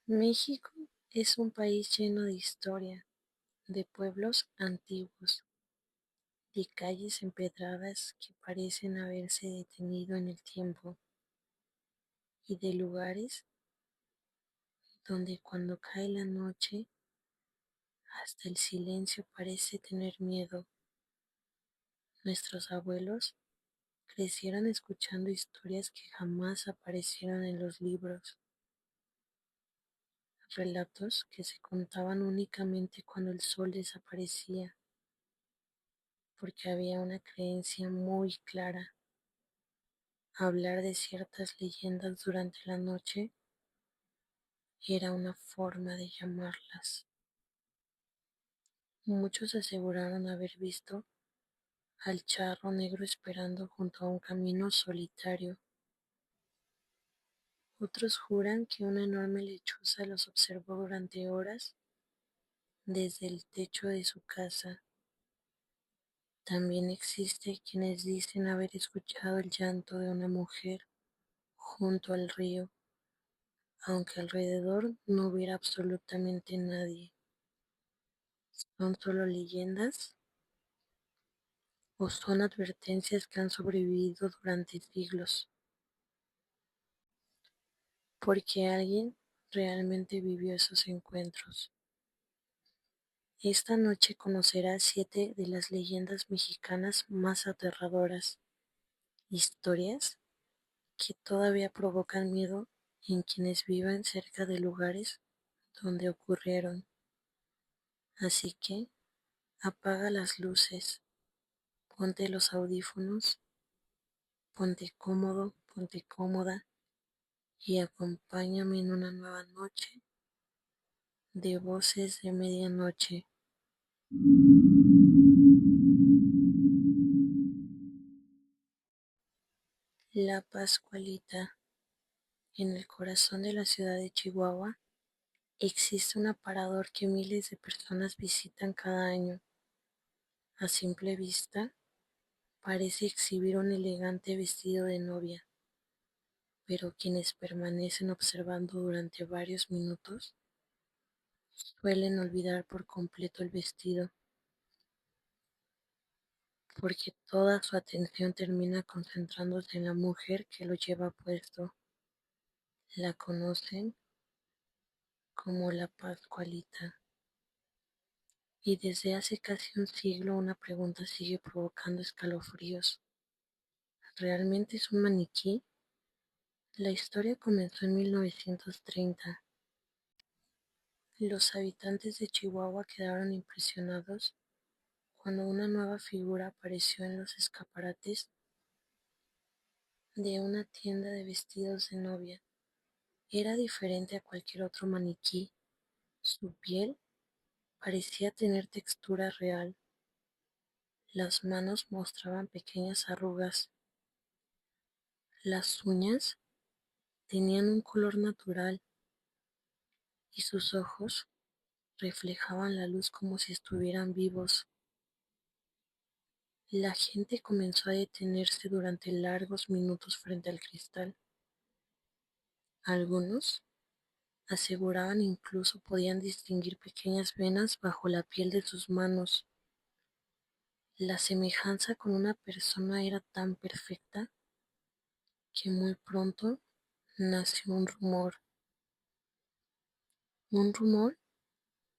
México es un país lleno de historia, de pueblos antiguos, de calles empedradas que parecen haberse detenido en el tiempo y de lugares donde cuando cae la noche hasta el silencio parece tener miedo. Nuestros abuelos crecieron escuchando historias que jamás aparecieron en los libros, relatos que se contaban únicamente cuando el sol desaparecía, porque había una creencia muy clara. Hablar de ciertas leyendas durante la noche era una forma de llamarlas. Muchos aseguraron haber visto al charro negro esperando junto a un camino solitario. Otros juran que una enorme lechuza los observó durante horas desde el techo de su casa. También existe quienes dicen haber escuchado el llanto de una mujer junto al río, aunque alrededor no hubiera absolutamente nadie. ¿Son solo leyendas o son advertencias que han sobrevivido durante siglos? Porque alguien realmente vivió esos encuentros. Esta noche conocerás 7 de las leyendas mexicanas más aterradoras, historias que todavía provocan miedo en quienes viven cerca de lugares donde ocurrieron. Así que apaga las luces, ponte los audífonos, ponte cómodo, ponte cómoda y acompáñame en una nueva noche de voces de medianoche. La Pascualita. En el corazón de la ciudad de Chihuahua existe un aparador que miles de personas visitan cada año. A simple vista, parece exhibir un elegante vestido de novia, pero quienes permanecen observando durante varios minutos suelen olvidar por completo el vestido, porque toda su atención termina concentrándose en la mujer que lo lleva puesto. La conocen como la Pascualita. Y desde hace casi un siglo una pregunta sigue provocando escalofríos. ¿Realmente es un maniquí? La historia comenzó en 1930. Los habitantes de Chihuahua quedaron impresionados cuando una nueva figura apareció en los escaparates de una tienda de vestidos de novia. Era diferente a cualquier otro maniquí. Su piel parecía tener textura real. Las manos mostraban pequeñas arrugas. Las uñas tenían un color natural y sus ojos reflejaban la luz como si estuvieran vivos. La gente comenzó a detenerse durante largos minutos frente al cristal. Algunos aseguraban incluso podían distinguir pequeñas venas bajo la piel de sus manos. La semejanza con una persona era tan perfecta que muy pronto nació un rumor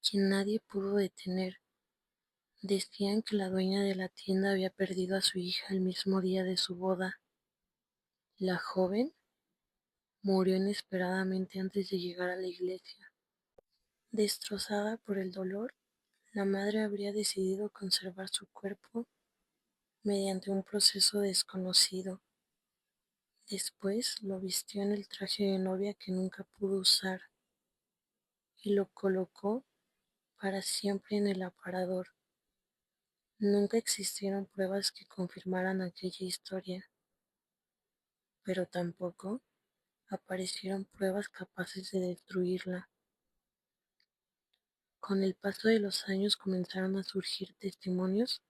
que nadie pudo detener. Decían que la dueña de la tienda había perdido a su hija el mismo día de su boda. La joven murió inesperadamente antes de llegar a la iglesia. Destrozada por el dolor, la madre habría decidido conservar su cuerpo mediante un proceso desconocido. Después lo vistió en el traje de novia que nunca pudo usar y lo colocó para siempre en el aparador. Nunca existieron pruebas que confirmaran aquella historia, pero tampoco aparecieron pruebas capaces de destruirla. Con el paso de los años comenzaron a surgir testimonios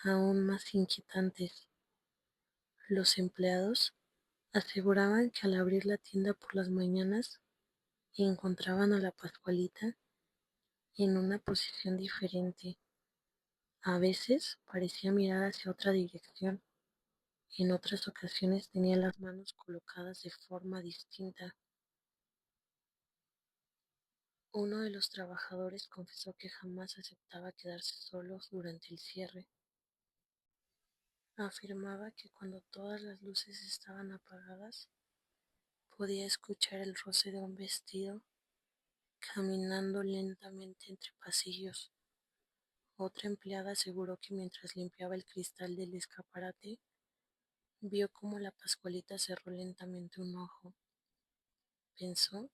aún más inquietantes. Los empleados aseguraban que al abrir la tienda por las mañanas encontraban a la Pascualita en una posición diferente. A veces parecía mirar hacia otra dirección, en otras ocasiones tenía las manos colocadas de forma distinta. Uno de los trabajadores confesó que jamás aceptaba quedarse solos durante el cierre. Afirmaba que cuando todas las luces estaban apagadas, podía escuchar el roce de un vestido caminando lentamente entre pasillos. Otra empleada aseguró que mientras limpiaba el cristal del escaparate, vio cómo la Pascualita cerró lentamente un ojo. Pensó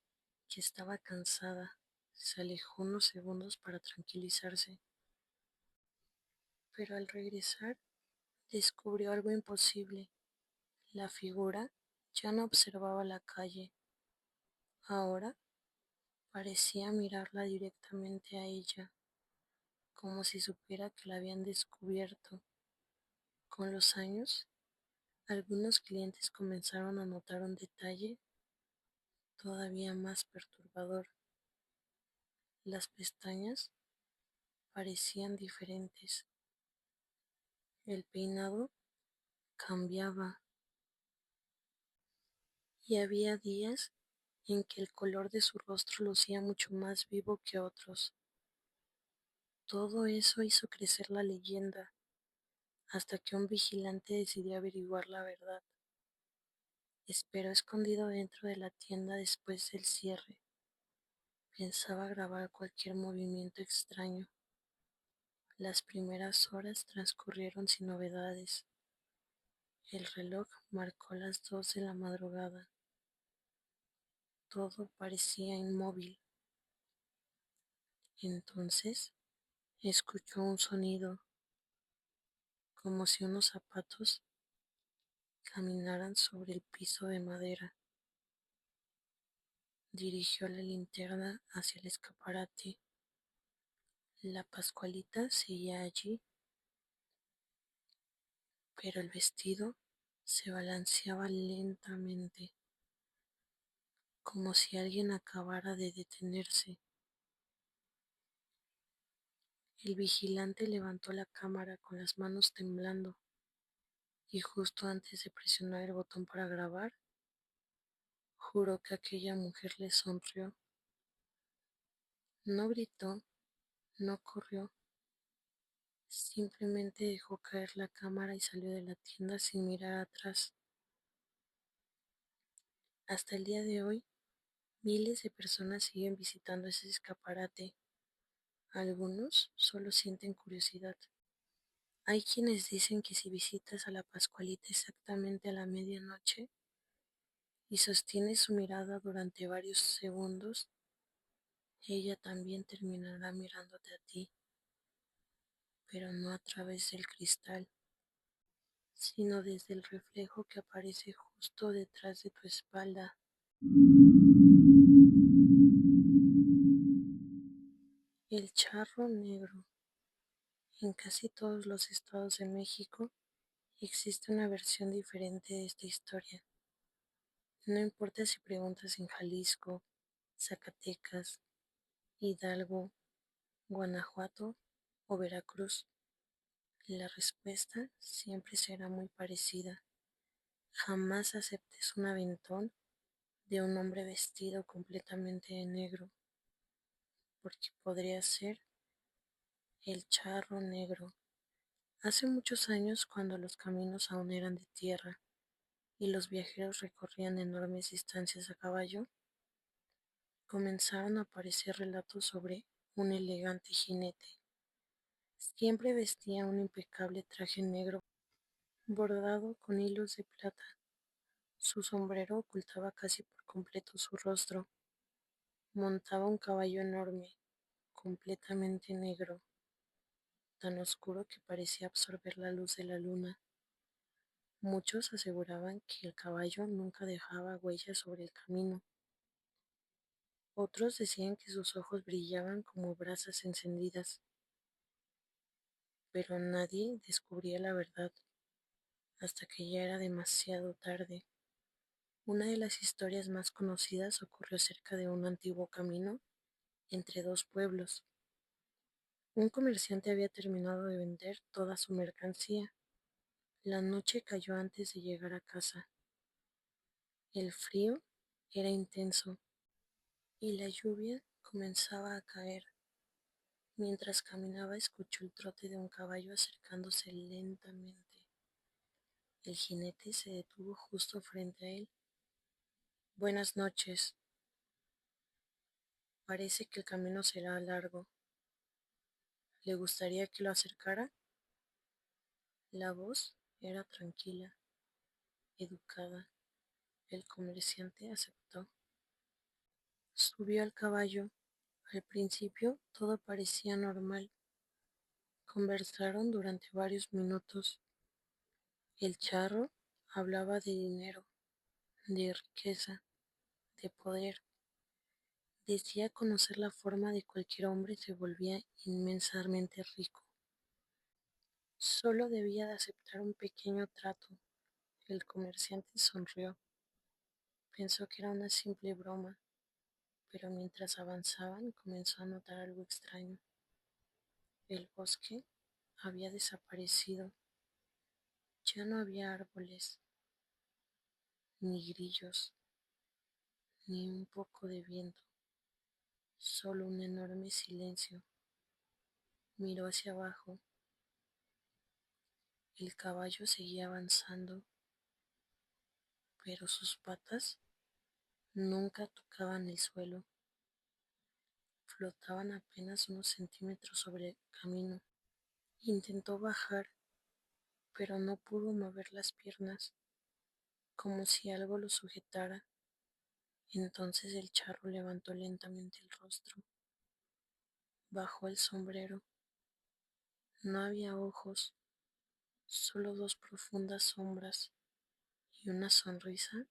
que estaba cansada. Se alejó unos segundos para tranquilizarse, pero al regresar descubrió algo imposible. La figura ya no observaba la calle. Ahora parecía mirarla directamente a ella, como si supiera que la habían descubierto. Con los años, algunos clientes comenzaron a notar un detalle todavía más perturbador. Las pestañas parecían diferentes. El peinado cambiaba y había días en que el color de su rostro lucía mucho más vivo que otros. Todo eso hizo crecer la leyenda hasta que un vigilante decidió averiguar la verdad. Esperó escondido dentro de la tienda después del cierre. Pensaba grabar cualquier movimiento extraño. Las primeras horas transcurrieron sin novedades. El reloj marcó las 2 de la madrugada. Todo parecía inmóvil. Entonces escuchó un sonido, como si unos zapatos caminaran sobre el piso de madera. Dirigió la linterna hacia el escaparate. La Pascualita seguía allí, pero el vestido se balanceaba lentamente, como si alguien acabara de detenerse. El vigilante levantó la cámara con las manos temblando y justo antes de presionar el botón para grabar, juró que aquella mujer le sonrió. No gritó, no corrió, simplemente dejó caer la cámara y salió de la tienda sin mirar atrás. Hasta el día de hoy, miles de personas siguen visitando ese escaparate. Algunos solo sienten curiosidad. Hay quienes dicen que si visitas a la Pascualita exactamente a la medianoche y sostienes su mirada durante varios segundos, ella también terminará mirándote a ti, pero no a través del cristal, sino desde el reflejo que aparece justo detrás de tu espalda. El charro negro. En casi todos los estados de México existe una versión diferente de esta historia. No importa si preguntas en Jalisco, Zacatecas, Hidalgo, Guanajuato o Veracruz, la respuesta siempre será muy parecida. Jamás aceptes un aventón de un hombre vestido completamente de negro, porque podría ser el charro negro. Hace muchos años, cuando los caminos aún eran de tierra y los viajeros recorrían enormes distancias a caballo, comenzaron a aparecer relatos sobre un elegante jinete. Siempre vestía un impecable traje negro bordado con hilos de plata. Su sombrero ocultaba casi por completo su rostro. Montaba un caballo enorme, completamente negro, tan oscuro que parecía absorber la luz de la luna. Muchos aseguraban que el caballo nunca dejaba huellas sobre el camino. Otros decían que sus ojos brillaban como brasas encendidas, pero nadie descubría la verdad. hasta que ya era demasiado tarde. Una de las historias más conocidas ocurrió cerca de un antiguo camino entre dos pueblos. Un comerciante había terminado de vender toda su mercancía. La noche cayó antes de llegar a casa. El frío era intenso y la lluvia comenzaba a caer. Mientras caminaba escuchó el trote de un caballo acercándose lentamente. El jinete se detuvo justo frente a él. Buenas noches. Parece que el camino será largo. ¿Le gustaría que lo acercara? La voz era tranquila, educada. El comerciante aceptó. Subió al caballo. Al principio todo parecía normal. Conversaron durante varios minutos. El charro hablaba de dinero, de riqueza, de poder. Decía conocer la forma de cualquier hombre se volvía inmensamente rico. Solo debía de aceptar un pequeño trato. El comerciante sonrió. Pensó que era una simple broma, pero mientras avanzaban comenzó a notar algo extraño. El bosque había desaparecido. Ya no había árboles, ni grillos, ni un poco de viento, solo un enorme silencio. Miró hacia abajo. El caballo seguía avanzando, pero sus patas nunca tocaban el suelo. Flotaban apenas unos centímetros sobre el camino. Intentó bajar, pero no pudo mover las piernas, como si algo lo sujetara. Entonces el charro levantó lentamente el rostro, bajó el sombrero. No había ojos, solo dos profundas sombras y una sonrisa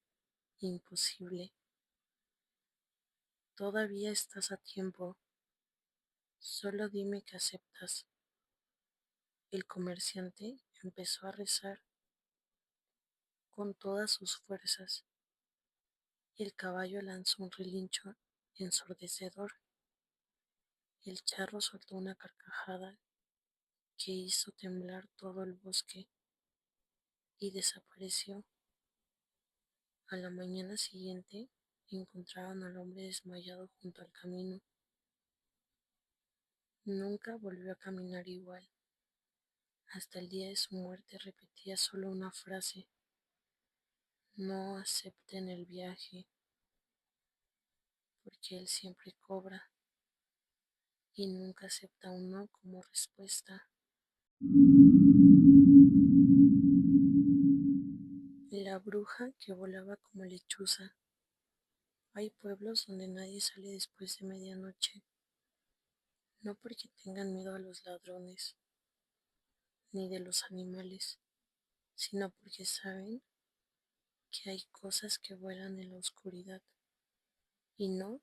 imposible. Todavía estás a tiempo, solo dime que aceptas. El comerciante empezó a rezar con todas sus fuerzas. El caballo lanzó un relincho ensordecedor. El charro soltó una carcajada que hizo temblar todo el bosque y desapareció. A la mañana siguiente encontraron al hombre desmayado junto al camino. Nunca volvió a caminar igual. Hasta el día de su muerte repetía solo una frase: no acepten el viaje, porque él siempre cobra y nunca acepta un no como respuesta. La bruja que volaba como lechuza. Hay pueblos donde nadie sale después de medianoche, no porque tengan miedo a los ladrones ni de los animales, sino porque saben que hay cosas que vuelan en la oscuridad y no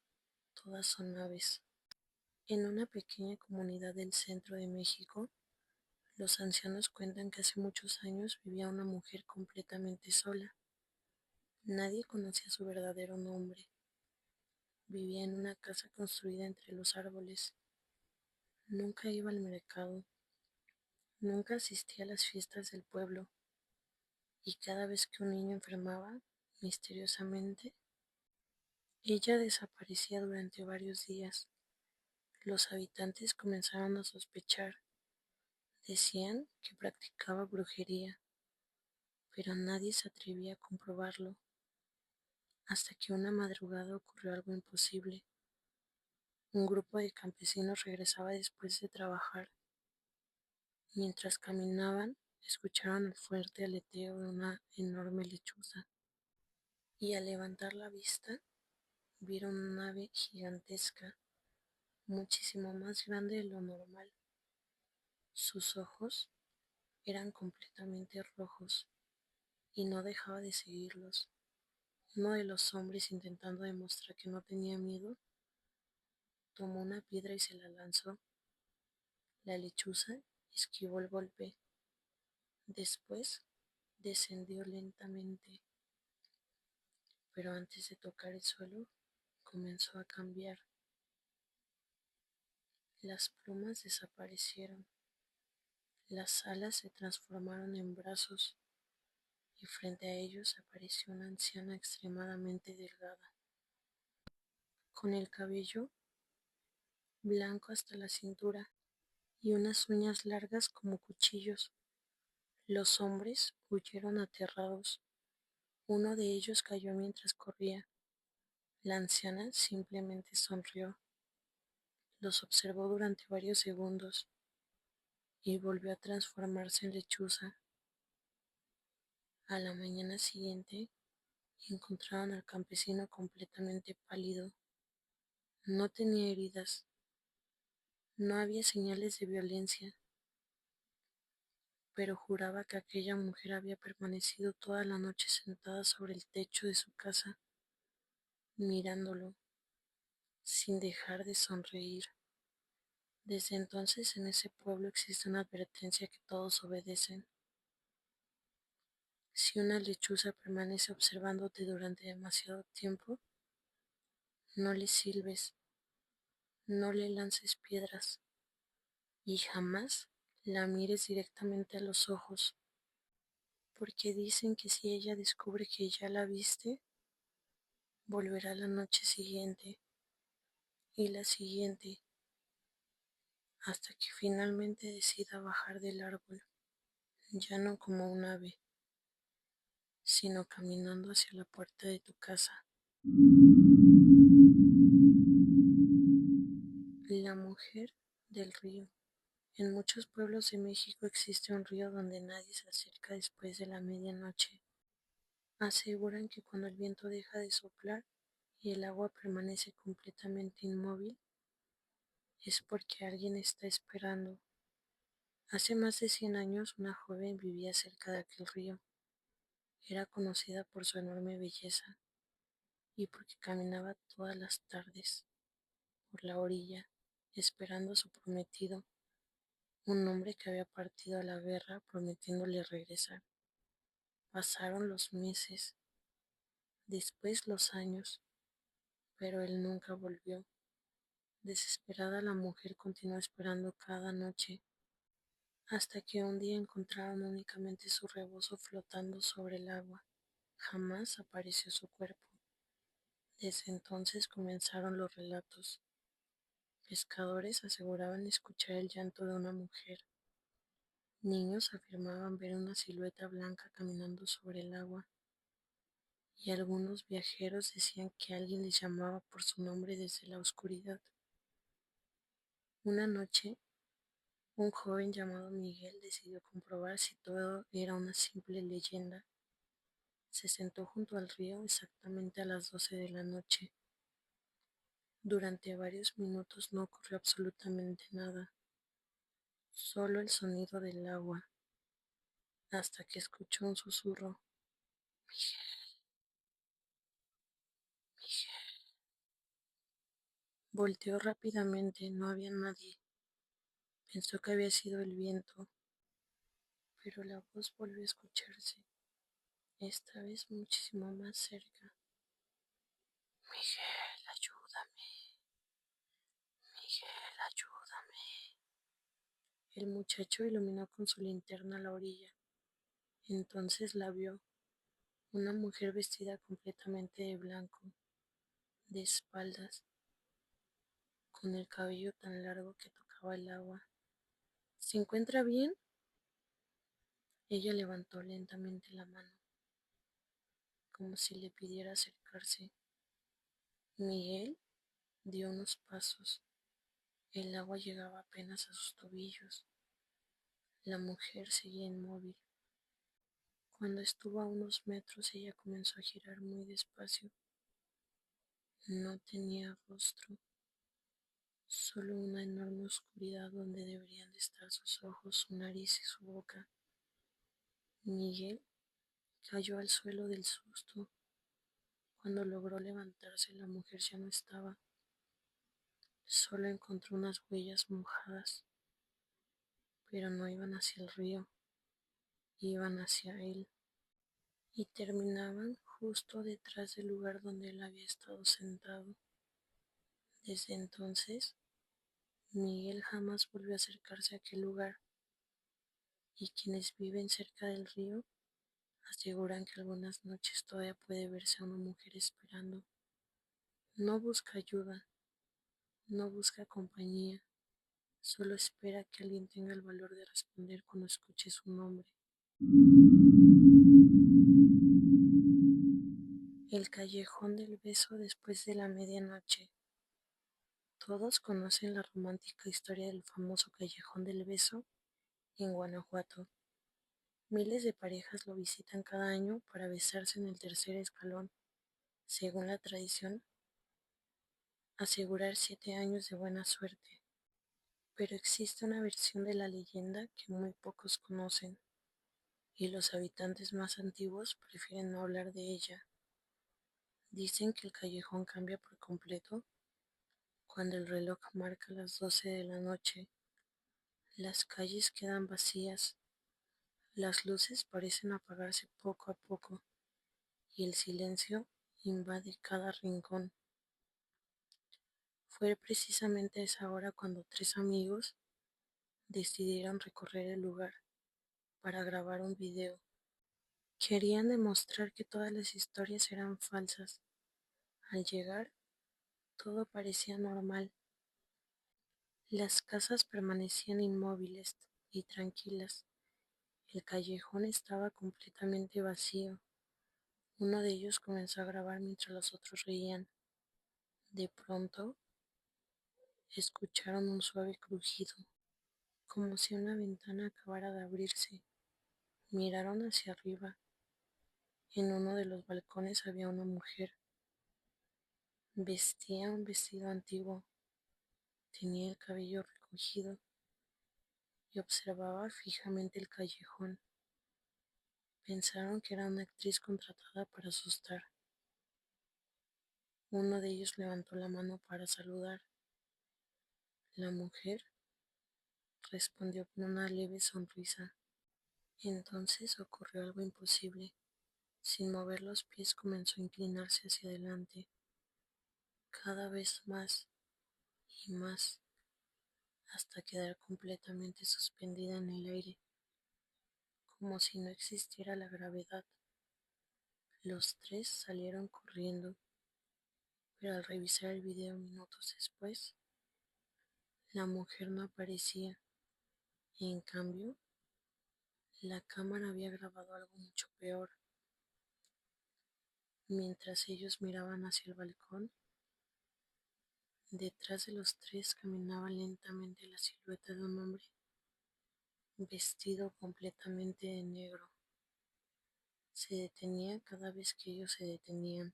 todas son aves. En una pequeña comunidad del centro de México, los ancianos cuentan que hace muchos años vivía una mujer completamente sola. Nadie conocía su verdadero nombre. Vivía en una casa construida entre los árboles. Nunca iba al mercado. Nunca asistía a las fiestas del pueblo. Y cada vez que un niño enfermaba, misteriosamente, ella desaparecía durante varios días. Los habitantes comenzaron a sospechar. Decían que practicaba brujería, pero nadie se atrevía a comprobarlo, hasta que una madrugada ocurrió algo imposible. Un grupo de campesinos regresaba después de trabajar. Mientras caminaban, escucharon el fuerte aleteo de una enorme lechuza, y al levantar la vista, vieron un ave gigantesca, muchísimo más grande de lo normal. Sus ojos eran completamente rojos, y no dejaba de seguirlos. Uno de los hombres, intentando demostrar que no tenía miedo, tomó una piedra y se la lanzó. La lechuza esquivó el golpe. Después Descendió lentamente, pero antes de tocar el suelo comenzó a cambiar. Las plumas desaparecieron, las alas se transformaron en brazos y frente a ellos apareció una anciana extremadamente delgada, con el cabello blanco hasta la cintura y unas uñas largas como cuchillos. Los hombres huyeron aterrados. Uno de ellos cayó mientras corría. La anciana simplemente sonrió, los observó durante varios segundos y volvió a transformarse en lechuza. A la mañana siguiente encontraron al campesino completamente pálido. No tenía heridas, no había señales de violencia, pero juraba que aquella mujer había permanecido toda la noche sentada sobre el techo de su casa, mirándolo, sin dejar de sonreír. Desde entonces en ese pueblo existe una advertencia que todos obedecen. Si una lechuza permanece observándote durante demasiado tiempo, no le silbes, no le lances piedras y jamás la mires directamente a los ojos, porque dicen que si ella descubre que ya la viste, volverá la noche siguiente y la siguiente, hasta que finalmente decida bajar del árbol, ya no como un ave, sino caminando hacia la puerta de tu casa. La mujer del río. En muchos pueblos de México existe un río donde nadie se acerca después de la medianoche. Aseguran que cuando el viento deja de soplar y el agua permanece completamente inmóvil, es porque alguien está esperando. Hace más de 100 años una joven vivía cerca de aquel río. Era conocida por su enorme belleza y porque caminaba todas las tardes por la orilla, esperando a su prometido, un hombre que había partido a la guerra prometiéndole regresar. Pasaron los meses, después los años, pero él nunca volvió. Desesperada la mujer continuó esperando cada noche, hasta que un día encontraron únicamente su rebozo flotando sobre el agua. Jamás apareció su cuerpo. Desde entonces comenzaron los relatos. Pescadores aseguraban escuchar el llanto de una mujer. Niños afirmaban ver una silueta blanca caminando sobre el agua. Y algunos viajeros decían que alguien les llamaba por su nombre desde la oscuridad. Una noche, un joven llamado Miguel decidió comprobar si todo era una simple leyenda. Se sentó junto al río exactamente a las 12 de la noche. Durante varios minutos no ocurrió absolutamente nada, solo el sonido del agua, hasta que escuchó un susurro. Miguel, Miguel. Volteó rápidamente, no había nadie. Pensó que había sido el viento, pero la voz volvió a escucharse, esta vez muchísimo más cerca. Miguel, ayúdame, Miguel, ayúdame. El muchacho iluminó con su linterna la orilla. Entonces la vio, una mujer vestida completamente de blanco, de espaldas, con el cabello tan largo que tocaba el agua. ¿Se encuentra bien? Ella levantó lentamente la mano, como si le pidiera acercarse. Miguel dio unos pasos. El agua llegaba apenas a sus tobillos. La mujer seguía inmóvil. Cuando estuvo a unos metros, ella comenzó a girar muy despacio. No tenía rostro, solo una enorme oscuridad donde deberían de estar sus ojos, su nariz y su boca. Miguel cayó al suelo del susto. Cuando logró levantarse, la mujer ya no estaba. Solo encontró unas huellas mojadas, pero no iban hacia el río, iban hacia él. y terminaban justo detrás del lugar donde él había estado sentado. Desde entonces, Miguel jamás volvió a acercarse a aquel lugar, y quienes viven cerca del río aseguran que algunas noches todavía puede verse a una mujer esperando. No busca ayuda, no busca compañía, solo espera que alguien tenga el valor de responder cuando escuche su nombre. El callejón del beso después de la medianoche. Todos conocen la romántica historia del famoso callejón del beso en Guanajuato. Miles de parejas lo visitan cada año para besarse en el tercer escalón, según la tradición, asegurar 7 años de buena suerte. Pero existe una versión de la leyenda que muy pocos conocen, y los habitantes más antiguos prefieren no hablar de ella. Dicen que el callejón cambia por completo cuando el reloj marca las 12 de la noche. Las calles quedan vacías, las luces parecen apagarse poco a poco y el silencio invade cada rincón. Fue precisamente a esa hora cuando tres amigos decidieron recorrer el lugar para grabar un video. Querían demostrar que todas las historias eran falsas. Al llegar, todo parecía normal. Las casas permanecían inmóviles y tranquilas. El callejón estaba completamente vacío. Uno de ellos comenzó a grabar mientras los otros reían. De pronto, escucharon un suave crujido, como si una ventana acabara de abrirse. Miraron hacia arriba. En uno de los balcones había una mujer. Vestía un vestido antiguo, tenía el cabello recogido y observaba fijamente el callejón. Pensaron que era una actriz contratada para asustar. Uno de ellos levantó la mano para saludar. La mujer respondió con una leve sonrisa. Entonces ocurrió algo imposible. Sin mover los pies comenzó a inclinarse hacia adelante, cada vez más y más, hasta quedar completamente suspendida en el aire, como si no existiera la gravedad. Los tres salieron corriendo, pero al revisar el video minutos después, la mujer no aparecía. En cambio, la cámara había grabado algo mucho peor. Mientras ellos miraban hacia el balcón, detrás de los tres caminaba lentamente la silueta de un hombre vestido completamente de negro. Se detenía cada vez que ellos se detenían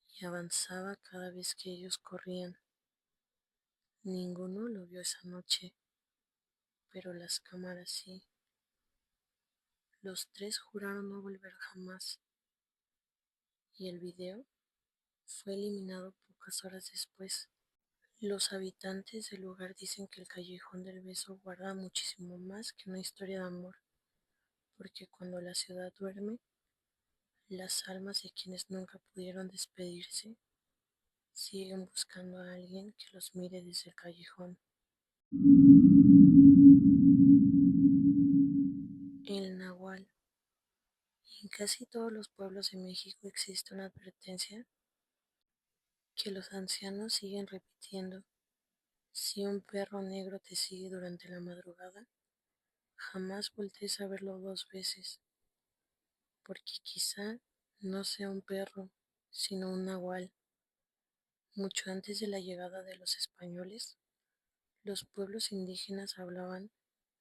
y avanzaba cada vez que ellos corrían. Ninguno lo vio esa noche, pero las cámaras sí. Los tres juraron no volver jamás, y el video fue eliminado pocas horas después. Los habitantes del lugar dicen que el callejón del beso guarda muchísimo más que una historia de amor, porque cuando la ciudad duerme, las almas de quienes nunca pudieron despedirse siguen buscando a alguien que los mire desde el callejón. El Nahual. En casi todos los pueblos de México existe una advertencia que los ancianos siguen repitiendo. Si un perro negro te sigue durante la madrugada, jamás voltees a verlo 2 veces, porque quizá no sea un perro, sino un nahual. Mucho antes de la llegada de los españoles, los pueblos indígenas hablaban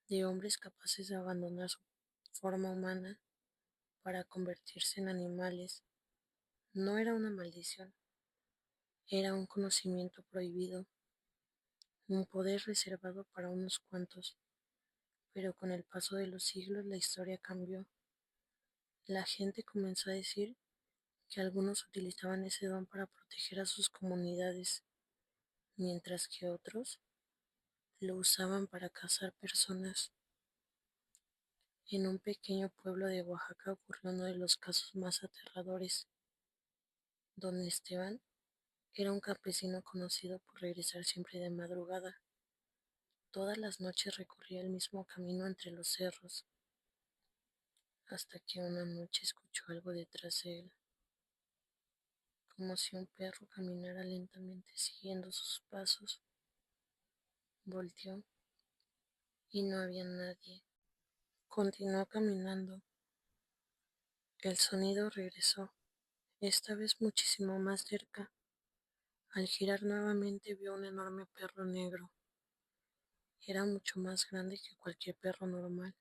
de hombres capaces de abandonar su forma humana para convertirse en animales. No era una maldición, era un conocimiento prohibido, un poder reservado para unos cuantos, pero con el paso de los siglos la historia cambió. La gente comenzó a decir que algunos utilizaban ese don para proteger a sus comunidades, mientras que otros lo usaban para cazar personas. En un pequeño pueblo de Oaxaca ocurrió uno de los casos más aterradores. Don Esteban era un campesino conocido por regresar siempre de madrugada. Todas las noches recorría el mismo camino entre los cerros, hasta que una noche escuchó algo detrás de él, como si un perro caminara lentamente siguiendo sus pasos. Volteó y no había nadie. Continuó caminando. El sonido regresó, esta vez muchísimo más cerca. Al girar nuevamente vio un enorme perro negro. Era mucho más grande que cualquier perro normal.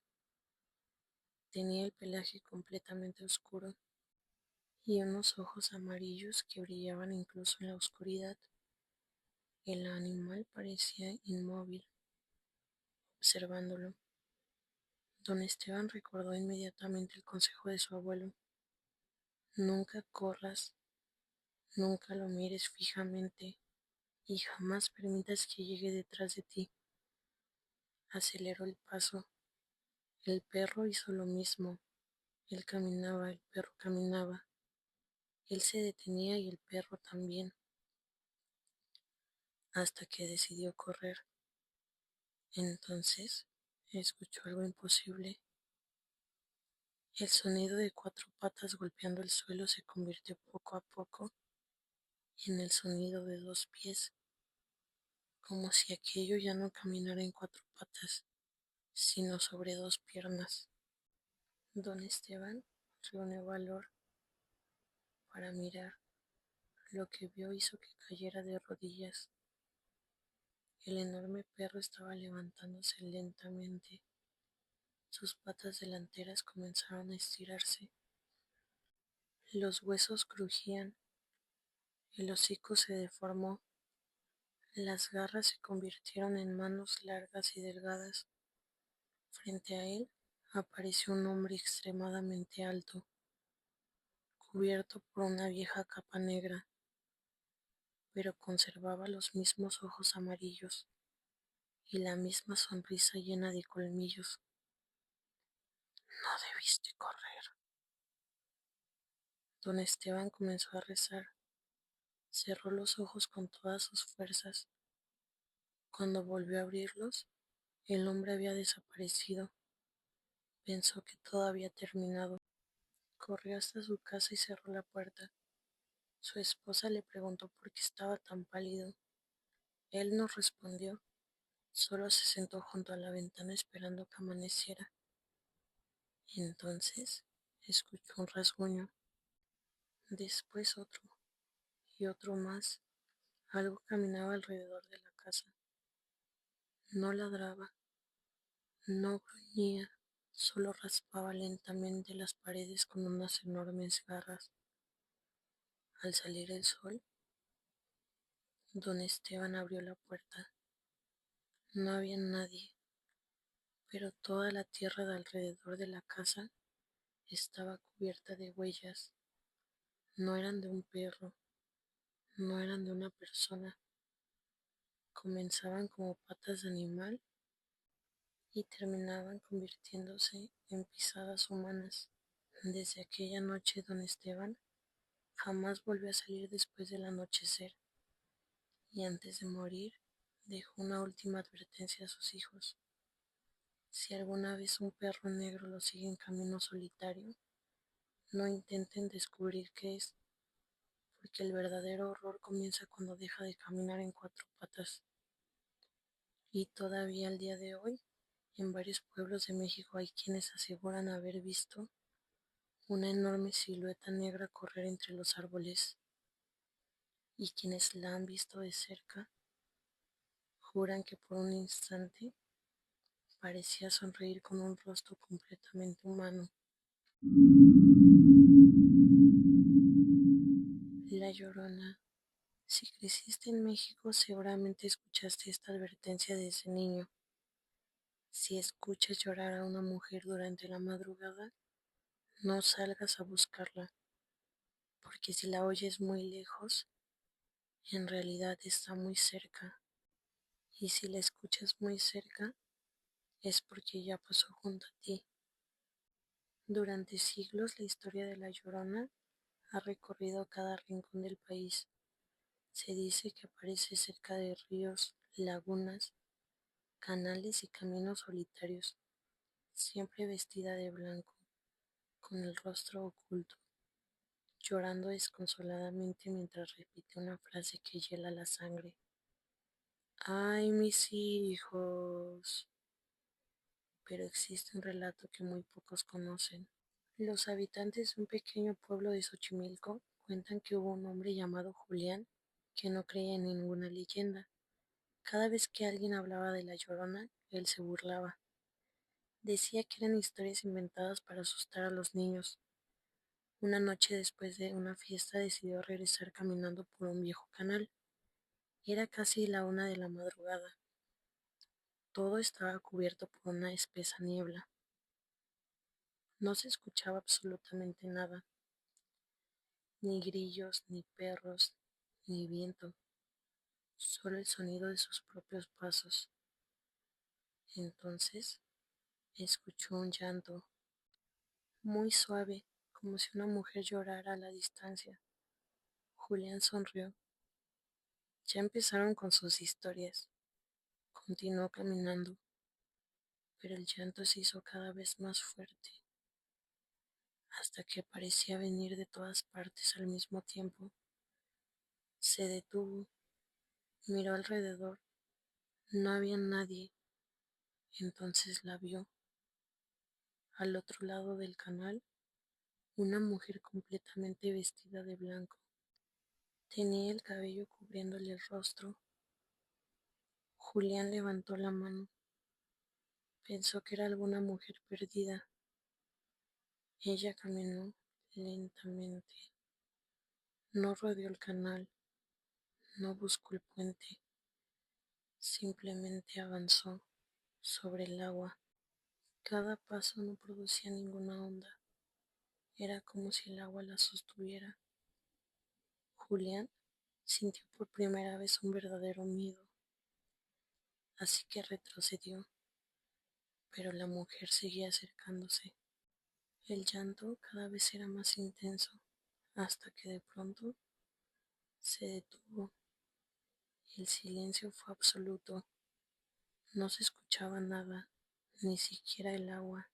Tenía el pelaje completamente oscuro y unos ojos amarillos que brillaban incluso en la oscuridad. El animal parecía inmóvil, observándolo. Don Esteban recordó inmediatamente el consejo de su abuelo. Nunca corras, nunca lo mires fijamente y jamás permitas que llegue detrás de ti. Aceleró el paso. El perro hizo lo mismo. Él caminaba, el perro caminaba. Él se detenía y el perro también, hasta que decidió correr. Entonces escuchó algo imposible. El sonido de cuatro patas golpeando el suelo se convirtió poco a poco en el sonido de dos pies, como si aquello ya no caminara en cuatro patas, sino sobre dos piernas. Don Esteban reunió valor para mirar. Lo que vio hizo que cayera de rodillas. El enorme perro estaba levantándose lentamente. Sus patas delanteras comenzaron a estirarse. Los huesos crujían. El hocico se deformó. Las garras se convirtieron en manos largas y delgadas. Frente a él apareció un hombre extremadamente alto, cubierto por una vieja capa negra, pero conservaba los mismos ojos amarillos y la misma sonrisa llena de colmillos. No debiste correr. Don Esteban comenzó a rezar. Cerró los ojos con todas sus fuerzas. Cuando volvió a abrirlos, el hombre había desaparecido. Pensó que todo había terminado. Corrió hasta su casa y cerró la puerta. Su esposa le preguntó por qué estaba tan pálido. Él no respondió, solo se sentó junto a la ventana esperando que amaneciera. Entonces escuchó un rasguño, después otro y otro más. Algo caminaba alrededor de la casa. No ladraba, no gruñía, solo raspaba lentamente las paredes con unas enormes garras. Al salir el sol, don Esteban abrió la puerta. No había nadie, pero toda la tierra de alrededor de la casa estaba cubierta de huellas. No eran de un perro, no eran de una persona. Comenzaban como patas de animal y terminaban convirtiéndose en pisadas humanas. Desde aquella noche don Esteban jamás volvió a salir después del anochecer y antes de morir dejó una última advertencia a sus hijos. Si alguna vez un perro negro los sigue en camino solitario, no intenten descubrir qué es, porque el verdadero horror comienza cuando deja de caminar en cuatro patas. Y todavía al día de hoy, en varios pueblos de México hay quienes aseguran haber visto una enorme silueta negra correr entre los árboles, y quienes la han visto de cerca juran que por un instante parecía sonreír con un rostro completamente humano. La Llorona. Si creciste en México, seguramente escuchaste esta advertencia desde niño. Si escuchas llorar a una mujer durante la madrugada, no salgas a buscarla, porque si la oyes muy lejos, en realidad está muy cerca. Y si la escuchas muy cerca, es porque ya pasó junto a ti. Durante siglos la historia de La Llorona ha recorrido cada rincón del país. Se dice que aparece cerca de ríos, lagunas, canales y caminos solitarios, siempre vestida de blanco, con el rostro oculto, llorando desconsoladamente mientras repite una frase que hiela la sangre. ¡Ay, mis hijos! Pero existe un relato que muy pocos conocen. Los habitantes de un pequeño pueblo de Xochimilco cuentan que hubo un hombre llamado Julián que no creía en ninguna leyenda. Cada vez que alguien hablaba de la Llorona, él se burlaba. Decía que eran historias inventadas para asustar a los niños. Una noche después de una fiesta decidió regresar caminando por un viejo canal. Era casi la 1 de la madrugada. Todo estaba cubierto por una espesa niebla. No se escuchaba absolutamente nada, ni grillos, ni perros, ni viento, solo el sonido de sus propios pasos. Entonces escuchó un llanto, muy suave, como si una mujer llorara a la distancia. Julián sonrió. Ya empezaron con sus historias. Continuó caminando, pero el llanto se hizo cada vez más fuerte, hasta que parecía venir de todas partes al mismo tiempo. Se detuvo, miró alrededor. No había nadie. Entonces la vio. Al otro lado del canal, una mujer completamente vestida de blanco. Tenía el cabello cubriéndole el rostro. Julián levantó la mano. Pensó que era alguna mujer perdida. Ella caminó lentamente. No rodeó el canal, no buscó el puente, simplemente avanzó sobre el agua. Cada paso no producía ninguna onda. Era como si el agua la sostuviera. Julián sintió por primera vez un verdadero miedo, así que retrocedió, pero la mujer seguía acercándose. El llanto cada vez era más intenso, hasta que de pronto se detuvo. El silencio fue absoluto. No se escuchaba nada, ni siquiera el agua.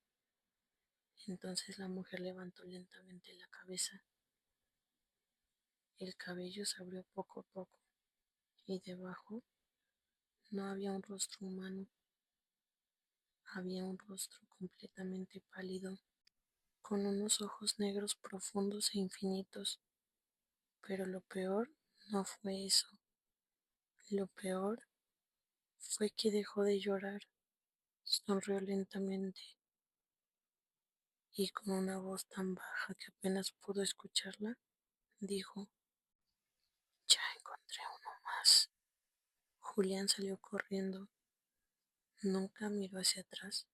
Entonces la mujer levantó lentamente la cabeza. El cabello se abrió poco a poco, y debajo no había un rostro humano, había un rostro completamente pálido, con unos ojos negros profundos e infinitos. Pero lo peor no fue eso. Lo peor fue que dejó de llorar, sonrió lentamente y con una voz tan baja que apenas pudo escucharla, dijo: Ya encontré uno más. Julián salió corriendo, nunca miró hacia atrás.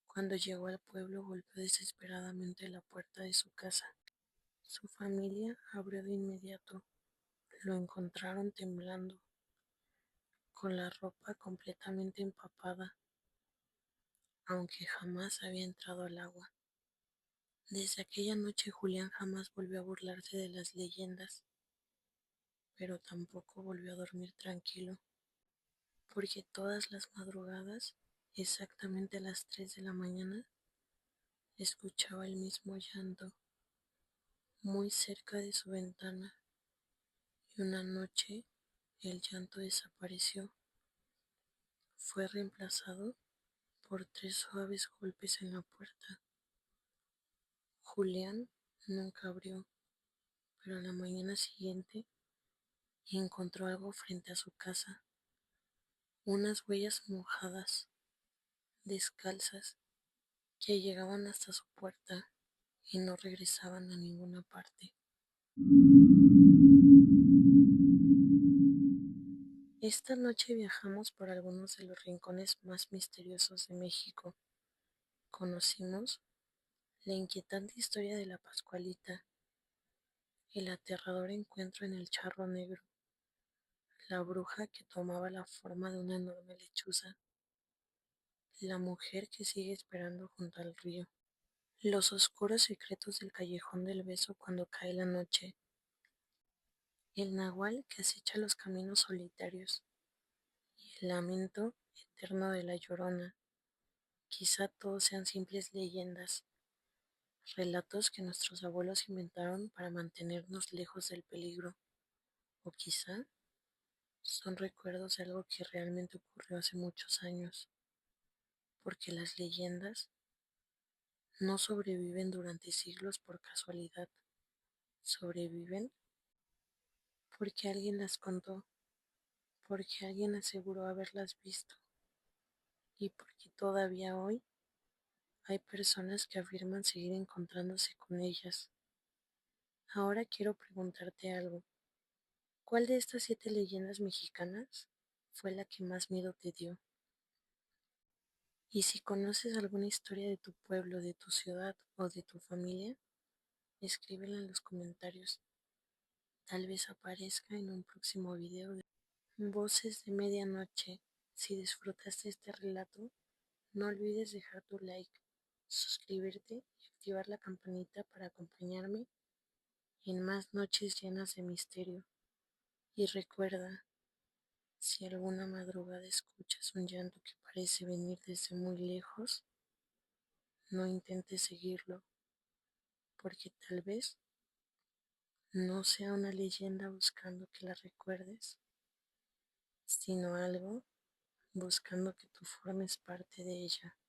Cuando llegó al pueblo golpeó desesperadamente la puerta de su casa. Su familia abrió de inmediato. Lo encontraron temblando, con la ropa completamente empapada, aunque jamás había entrado al agua. Desde aquella noche Julián jamás volvió a burlarse de las leyendas, pero tampoco volvió a dormir tranquilo, porque todas las madrugadas, exactamente a las 3 de la mañana, escuchaba el mismo llanto, muy cerca de su ventana, y una noche el llanto desapareció. Fue reemplazado por 3 suaves golpes en la puerta. Julián nunca abrió, pero a la mañana siguiente encontró algo frente a su casa, unas huellas mojadas, descalzas, que llegaban hasta su puerta y no regresaban a ninguna parte. Esta noche viajamos por algunos de los rincones más misteriosos de México. Conocimos la inquietante historia de la Pascualita, el aterrador encuentro en el Charro Negro, la bruja que tomaba la forma de una enorme lechuza, la mujer que sigue esperando junto al río, Los oscuros secretos del callejón del beso cuando cae la noche, el nahual que acecha los caminos solitarios y el lamento eterno de la llorona. Quizá todos sean simples leyendas, relatos que nuestros abuelos inventaron para mantenernos lejos del peligro, o quizá son recuerdos de algo que realmente ocurrió hace muchos años, porque las leyendas no sobreviven durante siglos por casualidad, sobreviven porque alguien las contó, porque alguien aseguró haberlas visto y porque todavía hoy hay personas que afirman seguir encontrándose con ellas. Ahora quiero preguntarte algo. ¿Cuál de estas 7 leyendas mexicanas fue la que más miedo te dio? Y si conoces alguna historia de tu pueblo, de tu ciudad o de tu familia, escríbela en los comentarios. Tal vez aparezca en un próximo video de Voces de Medianoche. Si disfrutaste este relato, no olvides dejar tu like, suscribirte y activar la campanita para acompañarme en más noches llenas de misterio. Y recuerda, si alguna madrugada escuchas un llanto que parece venir desde muy lejos, no intentes seguirlo, porque tal vez no sea una leyenda buscando que la recuerdes, sino algo buscando que tú formes parte de ella.